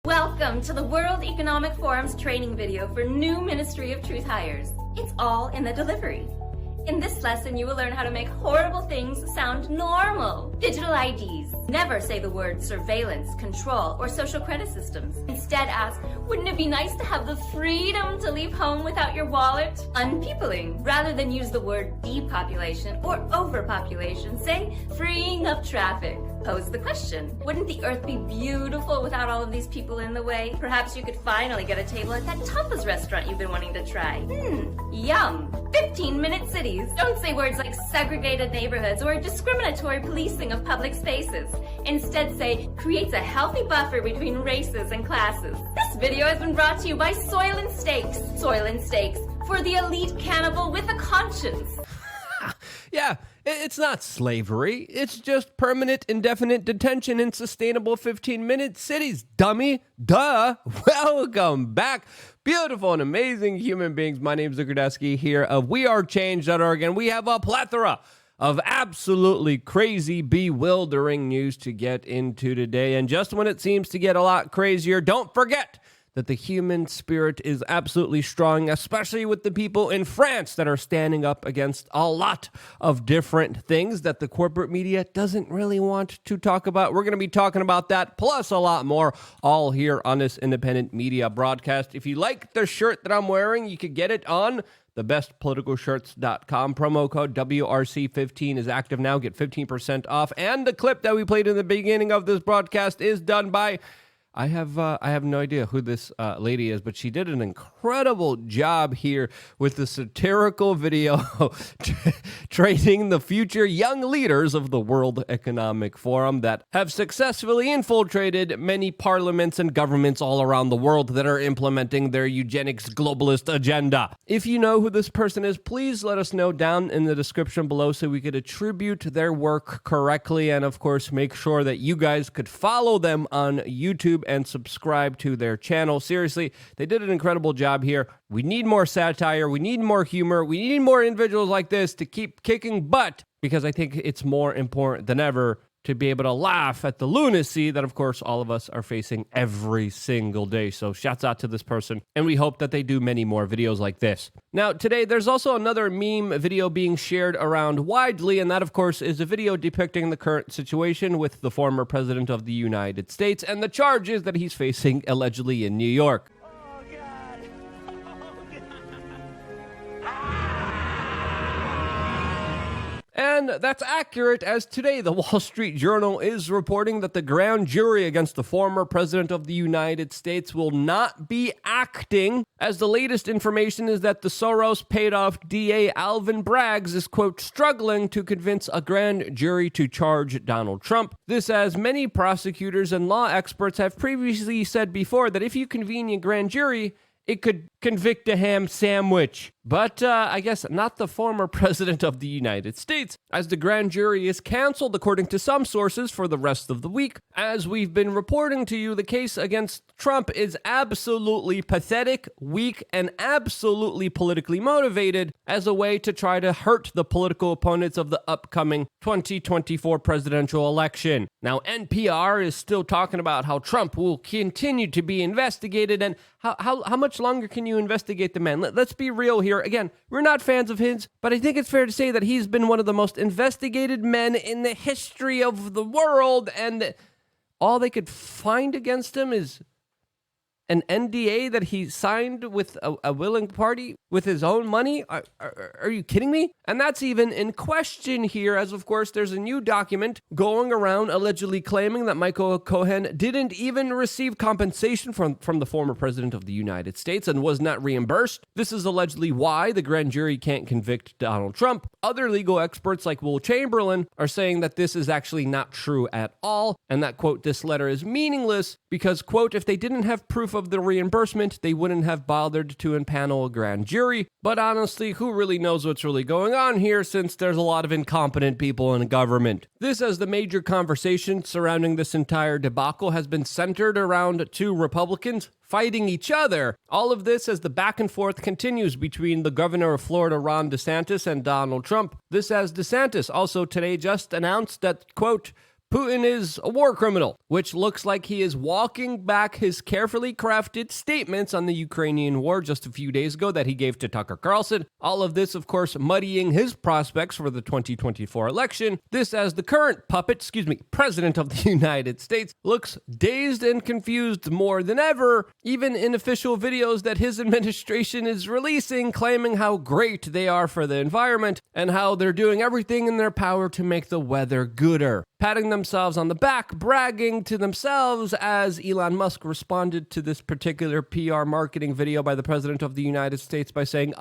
Welcome to the World Economic Forum's training video for new Ministry of Truth hires. It's all in the delivery. In this lesson, you will learn how to make horrible things sound normal. Digital IDs. Never say the words surveillance, control, or social credit systems. Instead ask, wouldn't it be nice to have the freedom to leave home without your wallet? Unpeopling. Rather than use the word depopulation or overpopulation, say freeing up traffic. Pose the question, wouldn't the earth be beautiful without all of these people in the way? Perhaps you could finally get a table at that tapas restaurant you've been wanting to try. Yum. 15-minute cities. Don't say words like segregated neighborhoods or discriminatory policing of public spaces. Instead say, creates a healthy buffer between races and classes. This video has been brought to you by Soil and Steaks. Soil and Steaks, for the elite cannibal with a conscience. Yeah, it's not slavery. It's just permanent, indefinite detention in sustainable 15-minute cities, dummy. Duh. Welcome back. Beautiful and amazing human beings. My name is Zuckerdeski here of wearechange.org, and we have a plethora of absolutely crazy, bewildering news to get into today. And just when it seems to get a lot crazier, don't forget that the human spirit is absolutely strong, especially with the people in France that are standing up against a lot of different things that the corporate media doesn't really want to talk about. We're going to be talking about that, plus a lot more, all here on this independent media broadcast. If you like the shirt that I'm wearing, you could get it on thebestpoliticalshirts.com. Promo code WRC15 is active now. Get 15% off. And the clip that we played in the beginning of this broadcast is done by... I have no idea who this lady is, but she did an incredible job here with the satirical video training the future young leaders of the World Economic Forum that have successfully infiltrated many parliaments and governments all around the world that are implementing their eugenics globalist agenda. If you know who this person is, please let us know down in the description below so we could attribute their work correctly, and of course make sure that you guys could follow them on YouTube and subscribe to their channel. Seriously, they did an incredible job here. We need more satire. We need more humor. We need more individuals like this to keep kicking butt, because I think it's more important than ever to be able to laugh at the lunacy that, of course, all of us are facing every single day. So shouts out to this person, and we hope that they do many more videos like this. Now, today, there's also another meme video being shared around widely, and that, of course, is a video depicting the current situation with the former president of the United States and the charges that he's facing allegedly in New York. And that's accurate, as today the Wall Street Journal is reporting that the grand jury against the former president of the United States will not be acting, as the latest information is that the Soros paid-off DA Alvin Braggs is, quote, struggling to convince a grand jury to charge Donald Trump. This, as many prosecutors and law experts have previously said before, that if you convene a grand jury, it could convict a ham sandwich. But I guess not the former president of the United States, as the grand jury is canceled, according to some sources, for the rest of the week. As we've been reporting to you, the case against Trump is absolutely pathetic, weak, and absolutely politically motivated as a way to try to hurt the political opponents of the upcoming 2024 presidential election. Now, NPR is still talking about how Trump will continue to be investigated, and how much longer can you investigate the man? Let's be real here. Again, we're not fans of his, but I think it's fair to say that he's been one of the most investigated men in the history of the world, and all they could find against him is an NDA that he signed with a willing party with his own money? Are you kidding me? And that's even in question here, as of course there's a new document going around allegedly claiming that Michael Cohen didn't even receive compensation from the former president of the United States and was not reimbursed. This is allegedly why the grand jury can't convict Donald Trump. Other legal experts like Will Chamberlain are saying that this is actually not true at all, and that, quote, this letter is meaningless because, quote, if they didn't have proof of the reimbursement, they wouldn't have bothered to impanel a grand jury. But honestly, who really knows what's really going on here, since there's a lot of incompetent people in government? This, as the major conversation surrounding this entire debacle has been centered around two Republicans fighting each other. All of this as the back and forth continues between the governor of Florida, Ron DeSantis, and Donald Trump. This as DeSantis also today just announced that, quote, Putin is a war criminal, which looks like he is walking back his carefully crafted statements on the Ukrainian war just a few days ago that he gave to Tucker Carlson. All of this, of course, muddying his prospects for the 2024 election. This as the current president of the United States looks dazed and confused more than ever, even in official videos that his administration is releasing, claiming how great they are for the environment and how they're doing everything in their power to make the weather gooder. Patting themselves on the back, bragging to themselves as Elon Musk responded to this particular PR marketing video by the President of the United States by saying,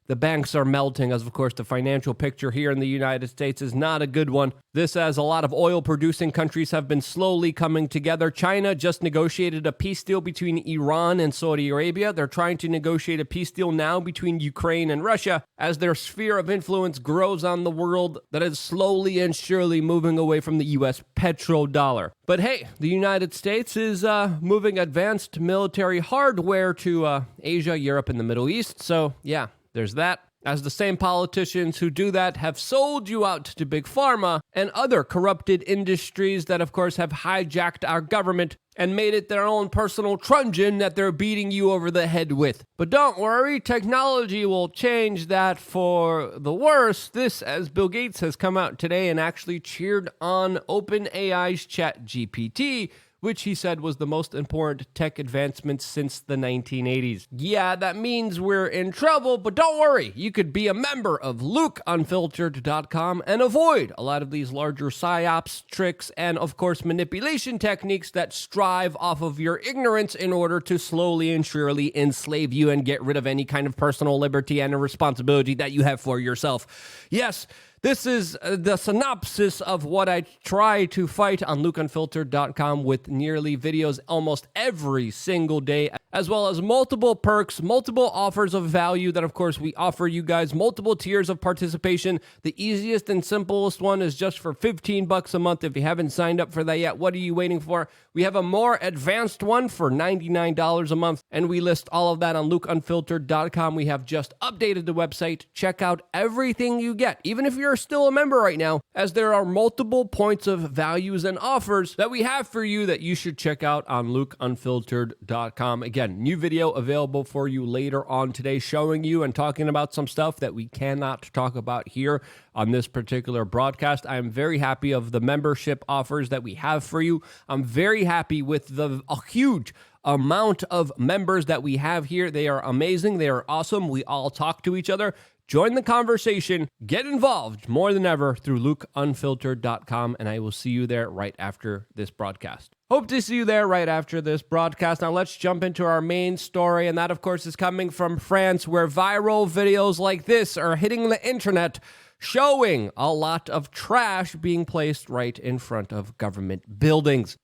the banks are melting, as of course the financial picture here in the United States is not a good one. This as a lot of oil-producing countries have been slowly coming together. China just negotiated a peace deal between Iran and Saudi Arabia. They're trying to negotiate a peace deal now between Ukraine and Russia as their sphere of influence grows on the world that is slowly and surely moving away from the U.S. petrodollar. But hey, the United States is moving advanced military hardware to Asia, Europe, and the Middle East. So yeah, there's that. As the same politicians who do that have sold you out to Big Pharma and other corrupted industries that, of course, have hijacked our government and made it their own personal truncheon that they're beating you over the head with. But don't worry, technology will change that for the worse. This, as Bill Gates has come out today and actually cheered on OpenAI's ChatGPT, which he said was the most important tech advancement since the 1980s. Yeah, that means we're in trouble, but don't worry. You could be a member of LukeUnfiltered.com and avoid a lot of these larger psyops, tricks, and of course manipulation techniques that strive off of your ignorance in order to slowly and surely enslave you and get rid of any kind of personal liberty and a responsibility that you have for yourself. Yes, this is the synopsis of what I try to fight on LukeUnfiltered.com with nearly videos almost every single day, as well as multiple perks, multiple offers of value that, of course, we offer you guys, multiple tiers of participation. The easiest and simplest one is just for $15 a month. If you haven't signed up for that yet, what are you waiting for? We have a more advanced one for $99 a month, and we list all of that on LukeUnfiltered.com. We have just updated the website. Check out everything you get, even if you're still a member right now, as there are multiple points of values and offers that we have for you that you should check out on LukeUnfiltered.com. Again, new video available for you later on today, showing you and talking about some stuff that we cannot talk about here on this particular broadcast. I am very happy of the membership offers that we have for you. I'm very happy with a huge amount of members that we have here. They are amazing. They are awesome. We all talk to each other. Join the conversation. Get involved more than ever through LukeUnfiltered.com, and I will see you there right after this broadcast. Hope to see you there right after this broadcast. Now let's jump into our main story, and that, of course, is coming from France, where viral videos like this are hitting the internet, showing a lot of trash being placed right in front of government buildings.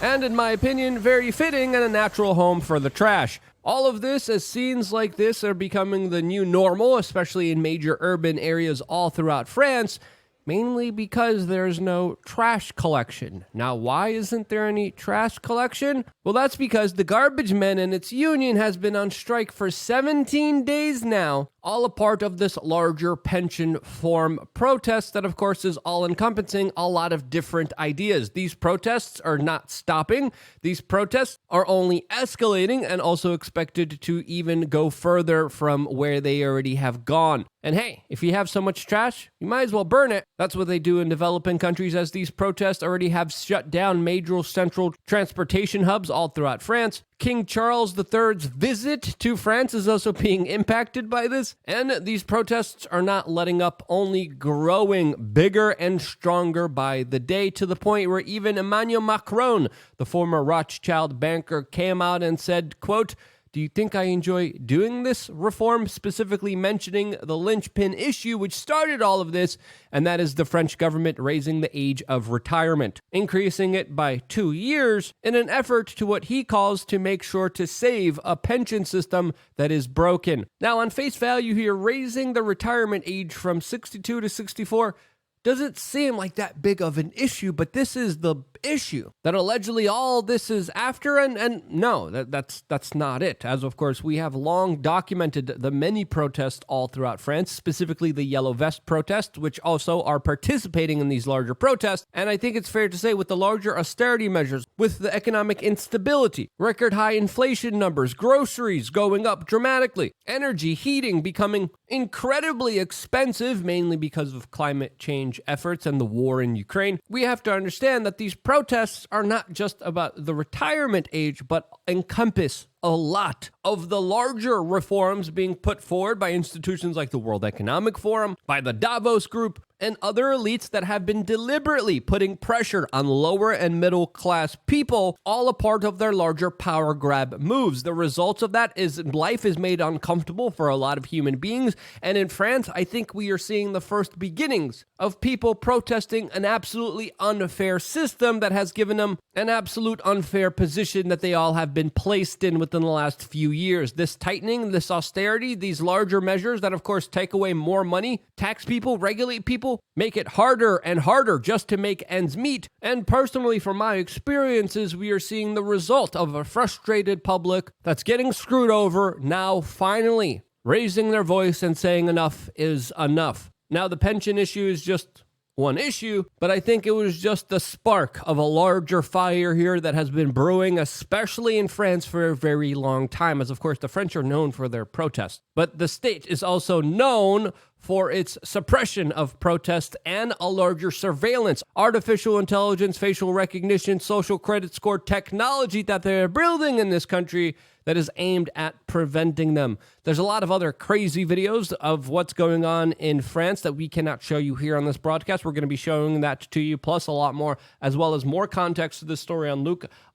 And in my opinion, very fitting and a natural home for the trash. All of this, as scenes like this are becoming the new normal, especially in major urban areas all throughout France, mainly because there's no trash collection. Now, why isn't there any trash collection? Well, that's because the garbage men and its union has been on strike for 17 days now, all a part of this larger pension reform protest that, of course, is all-encompassing a lot of different ideas. These protests are not stopping. These protests are only escalating and also expected to even go further from where they already have gone. And hey, if you have so much trash, you might as well burn it. That's what they do in developing countries, as these protests already have shut down major central transportation hubs all throughout France. King Charles III's visit to France is also being impacted by this, and these protests are not letting up, only growing bigger and stronger by the day, to the point where even Emmanuel Macron, the former Rothschild banker, came out and said, quote, Do you think I enjoy doing this reform, specifically mentioning the linchpin issue which started all of this, and that is the French government raising the age of retirement, increasing it by 2 years in an effort to what he calls to make sure to save a pension system that is broken. Now, on face value here, raising the retirement age from 62 to 64 doesn't seem like that big of an issue, but this is the issue that allegedly all this is after, and no, that's not it. As of course, we have long documented the many protests all throughout France, specifically the Yellow Vest protests, which also are participating in these larger protests. And I think it's fair to say with the larger austerity measures, with the economic instability, record high inflation numbers, groceries going up dramatically, energy, heating becoming incredibly expensive, mainly because of climate change efforts and the war in Ukraine, we have to understand that these protests are not just about the retirement age, but encompass a lot of the larger reforms being put forward by institutions like the World Economic Forum, by the Davos Group, and other elites that have been deliberately putting pressure on lower and middle class people, all a part of their larger power grab moves. The results of that is life is made uncomfortable for a lot of human beings, and in France, I think we are seeing the first beginnings of people protesting an absolutely unfair system that has given them an absolute unfair position that they all have been placed in within the last few years. This tightening, this austerity, these larger measures that of course take away more money, tax people, regulate people, make it harder and harder just to make ends meet. And personally, from my experiences, we are seeing the result of a frustrated public that's getting screwed over now, finally raising their voice and saying enough is enough. Now, the pension issue is just one issue, but I think it was just the spark of a larger fire here that has been brewing, especially in France, for a very long time, as of course the French are known for their protests. But the state is also known for its suppression of protest and a larger surveillance, artificial intelligence, facial recognition, social credit score technology that they're building in this country that is aimed at preventing them. There's a lot of other crazy videos of what's going on in France that we cannot show you here on this broadcast. We're going to be showing that to you, plus a lot more, as well as more context to this story on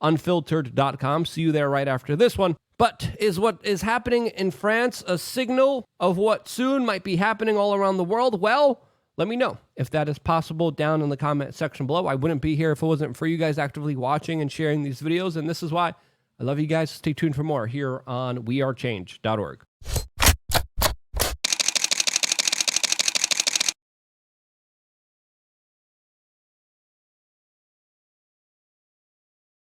Unfiltered.com. See you there right after this one. But is what is happening in France a signal of what soon might be happening all around the world? Well, let me know if that is possible down in the comment section below. I wouldn't be here if it wasn't for you guys actively watching and sharing these videos, and this is why I love you guys. Stay tuned for more here on wearechange.org.